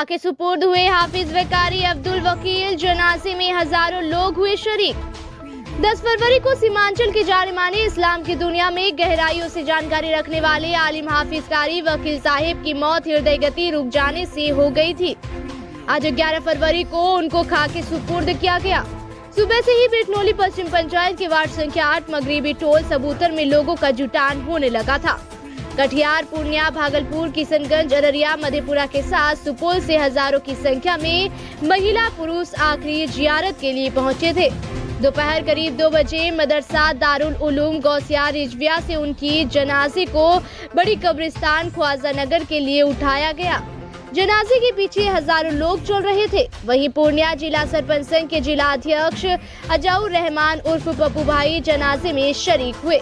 खाके सुपुर्द हुए हाफिज व कारी अब्दुल वकील। जनाजे में हजारों लोग हुए शरीक। 10 फरवरी को सीमांचल के जाने माने इस्लाम की दुनिया में गहराइयों से जानकारी रखने वाले आलिम हाफिज कारी वकील साहिब की मौत हृदय गति रुक जाने से हो गई थी। आज 11 फरवरी को उनको खाके सुपुर्द किया गया। सुबह से ही बिटनोली पश्चिम पंचायत के वार्ड संख्या 8 मगरिबी टोल सबूतर में लोगों का जुटान होने लगा था। कटिहार, पूर्णिया, भागलपुर, किशनगंज, अररिया, मधेपुरा के साथ सुपौल से हजारों की संख्या में महिला पुरुष आखिरी जियारत के लिए पहुंचे थे। दोपहर करीब 2 बजे मदरसा दारुल उलूम गौसिया रिजविया से उनकी जनाजे को बड़ी कब्रिस्तान ख्वाजा नगर के लिए उठाया गया। जनाजे के पीछे हजारों लोग चल रहे थे। वहीं पूर्णिया जिला सरपंच संघ के जिला अध्यक्ष अजाउर रहमान उर्फ पप्पू भाई जनाजे में शरीक हुए।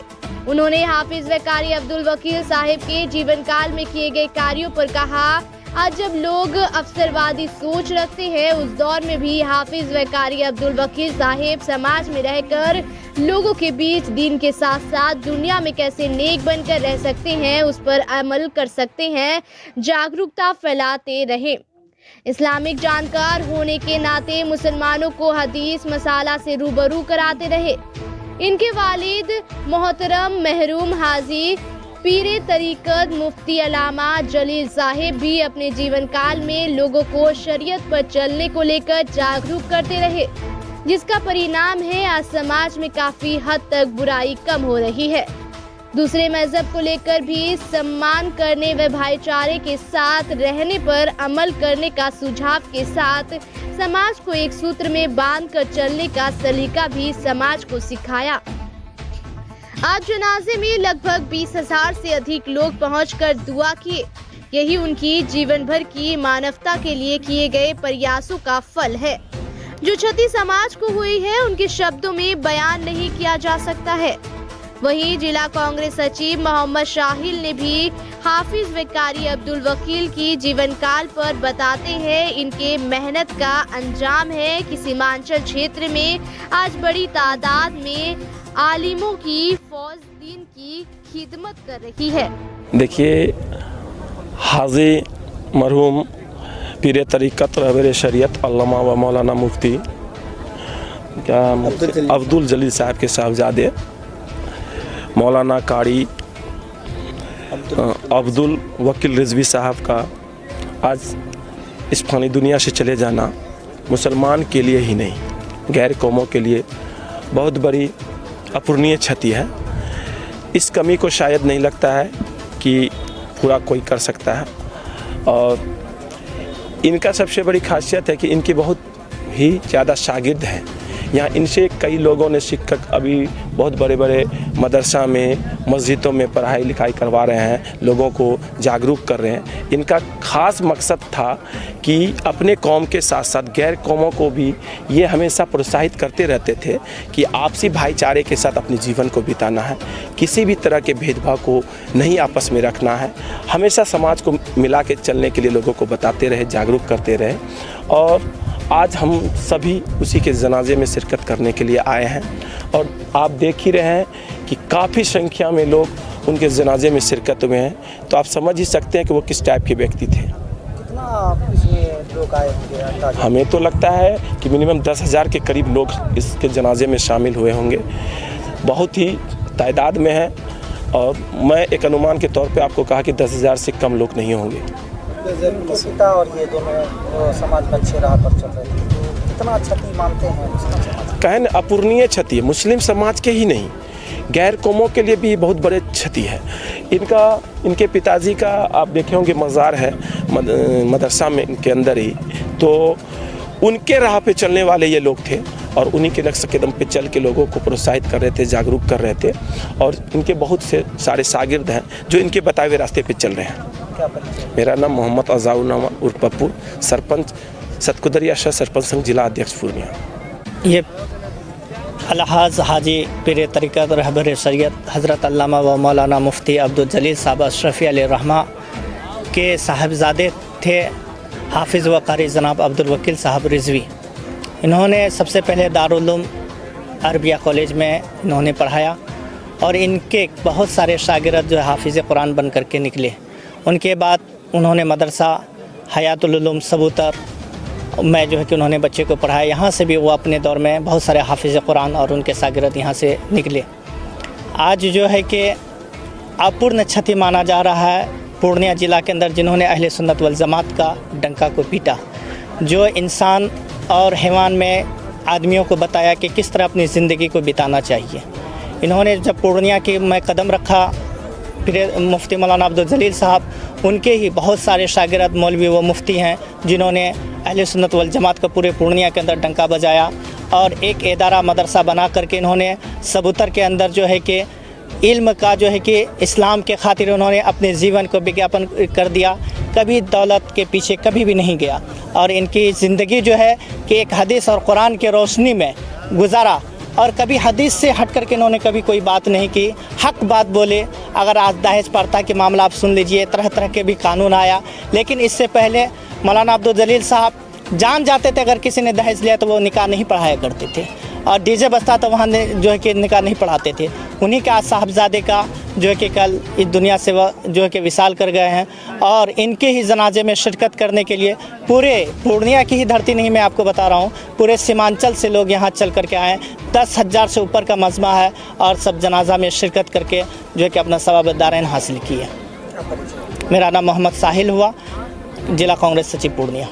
उन्होंने हाफिज व कारी अब्दुल वकील साहिब के जीवन काल में किए गए कार्यों पर कहा, आज जब लोग अवसरवादी सोच रखते हैं, उस दौर में भी हाफिज व कारी अब्दुल वकील साहिब समाज में रहकर लोगों के बीच दीन के साथ साथ दुनिया में कैसे नेक बनकर रह सकते हैं, उस पर अमल कर सकते हैं, जागरूकता फैलाते रहे। इस्लामिक जानकार होने के नाते मुसलमानों को हदीस मसाला से रूबरू कराते रहे। इनके वालिद मोहतरम महरूम हाजी पीरे तरीकत मुफ्ती अलामा जलील साहिब भी अपने जीवन काल में लोगों को शरीयत पर चलने को लेकर जागरूक करते रहे, जिसका परिणाम है आज समाज में काफी हद तक बुराई कम हो रही है। दूसरे मजहब को लेकर भी सम्मान करने व भाईचारे के साथ रहने पर अमल करने का सुझाव के साथ समाज को एक सूत्र में बांधकर चलने का सलीका भी समाज को सिखाया। आज जनाजे में लगभग 20,000 से अधिक लोग पहुंचकर दुआ किए। यही उनकी जीवन भर की मानवता के लिए किए गए प्रयासों का फल है। जो क्षति समाज को हुई है, उनके शब्दों में बयान नहीं किया जा सकता है। वहीं जिला कांग्रेस सचिव मोहम्मद शाहिल ने भी हाफिज व कारी अब्दुल वकील की जीवन काल पर बताते हैं, इनके मेहनत का अंजाम है कि सीमांचल क्षेत्र में आज बड़ी तादाद में आलिमों की फौज दीन की खिदमत कर रही है। देखिए, हाजी मरहूम पीरे तरीक़त रहबर शरीयत अल्लामा व मौलाना मुफ्ती अब्दुल जलील साहब के साहबजादे मौलाना कारी अब्दुल वकील रिजवी साहब का आज इस फ़ानी दुनिया से चले जाना मुसलमान के लिए ही नहीं, गैर कौमों के लिए बहुत बड़ी अपूर्णीय क्षति है। इस कमी को शायद नहीं लगता है कि पूरा कोई कर सकता है। और इनका सबसे बड़ी खासियत है कि इनके बहुत ही ज़्यादा शागिर्द हैं। यहाँ इनसे कई लोगों ने सीखकर अभी बहुत बड़े बड़े मदरसा में, मस्जिदों में पढ़ाई लिखाई करवा रहे हैं, लोगों को जागरूक कर रहे हैं। इनका ख़ास मकसद था कि अपने कौम के साथ साथ गैर कौमों को भी ये हमेशा प्रोत्साहित करते रहते थे कि आपसी भाईचारे के साथ अपने जीवन को बिताना है, किसी भी तरह के भेदभाव को नहीं आपस में रखना है, हमेशा समाज को मिला के चलने के लिए लोगों को बताते रहे, जागरूक करते रहे। और आज हम सभी उसी के जनाजे में शिरकत करने के लिए आए हैं और आप देख ही रहे हैं कि काफ़ी संख्या में लोग उनके जनाजे में शिरकत हुए हैं। तो आप समझ ही सकते हैं कि वो किस टाइप के व्यक्ति थे। कितना इसमें लोग आए होंगे? हमें तो लगता है कि मिनिमम 10,000 के करीब लोग इसके जनाजे में शामिल हुए होंगे। बहुत ही तादाद में है और मैं एक अनुमान के तौर पे आपको कहा कि 10,000 से कम लोग नहीं होंगे। पिता और ये दोनों समाज में अच्छे राह पर चल रहे थे, तो कितना क्षति मानते हैं? कहन अपूर्णीय क्षति है, मुस्लिम समाज के ही नहीं, गैर कौमों के लिए भी बहुत बड़े क्षति है। इनके पिताजी का आप देखे होंगे मज़ार है मदरसा में के अंदर ही, तो उनके राह पे चलने वाले ये लोग थे और उन्हीं के नक्श कदम पे चल के लोगों को प्रोत्साहित कर रहे थे, जागरूक कर रहे थे। और इनके बहुत से सारे शागिर्द हैं जो इनके बताए हुए रास्ते पे चल रहे हैं। मेरा नाम मोहम्मद अजाउर रहमान उर्फ पप्पू, सरपंच सतकुदरिया शहर सरपंच संघ जिला अध्यक्ष पूर्णिया। ये अलहाज हाजी पीरे तरीक़त रहबर शरीयत हज़रत अल्लामा व मौलाना मुफ्ती अब्दुल जलील साहब अशरफ़ी अलैहि रहमा के साहबजादे थे हाफिज़ व कारी जनाब अब्दुल वकील साहब रिजवी। इन्होंने सबसे पहले दारुल उलूम अरबिया कॉलेज में इन्होंने पढ़ाया और इनके बहुत सारे शागिर्द जो हाफिज़ कुरान बन करके निकले। उनके बाद उन्होंने मदरसा हयातुल उलूम सबूतर में जो है कि उन्होंने बच्चे को पढ़ाया। यहाँ से भी वो अपने दौर में बहुत सारे हाफिज़ कुरान और उनके शागिर्द यहाँ से निकले। आज जो है कि अपूर्ण क्षति माना जा रहा है पूर्णिया ज़िला के अंदर, जिन्होंने अहले सुन्नत वल जमात का डंका को पीटा, जो इंसान और हैवान में आदमियों को बताया कि किस तरह अपनी ज़िंदगी को बिताना चाहिए। इन्होंने जब पूर्णिया की मैं कदम रखा, फिर मुफ्ती मौलाना अब्दुल जलील साहब, उनके ही बहुत सारे शागिर्द मौलवी व मुफ्ती हैं जिन्होंने अहले सुन्नत वल जमात का पूरे पूर्णिया के अंदर डंका बजाया और एक इदारा मदरसा बना करके इन्होंने सबूतर के अंदर जो है कि इल्म का जो है कि इस्लाम के खातिर उन्होंने अपने जीवन को विज्ञापन कर दिया। कभी दौलत के पीछे कभी भी नहीं गया और इनकी ज़िंदगी जो है कि एक हदीस और कुरान के रोशनी में गुजारा और कभी हदीस से हट करके इन्होंने कभी कोई बात नहीं की, हक बात बोले। अगर आज दहेज प्रथा के मामला आप सुन लीजिए, तरह तरह के भी कानून आया, लेकिन इससे पहले मौलाना अब्दुल जलील साहब जान जाते थे अगर किसी ने दहेज लिया तो वो निकाह नहीं पढ़ाया करते थे और डीजे बजता तो वहाँ जो है कि निकाह नहीं पढ़ाते थे। उन्हीं का साहबजादे का जो है कि कल इस दुनिया से वह जो है कि विशाल कर गए हैं और इनके ही जनाजे में शिरकत करने के लिए पूरे पूर्णिया की ही धरती नहीं, मैं आपको बता रहा हूँ, पूरे सीमांचल से लोग यहाँ चल करके आए। 10,000 से ऊपर का मजमा है और सब जनाजा में शिरकत करके जो है कि अपना सवाब दारैन हासिल किए। मेरा नाम मोहम्मद साहिल हुआ, जिला कांग्रेस सचिव पूर्णिया।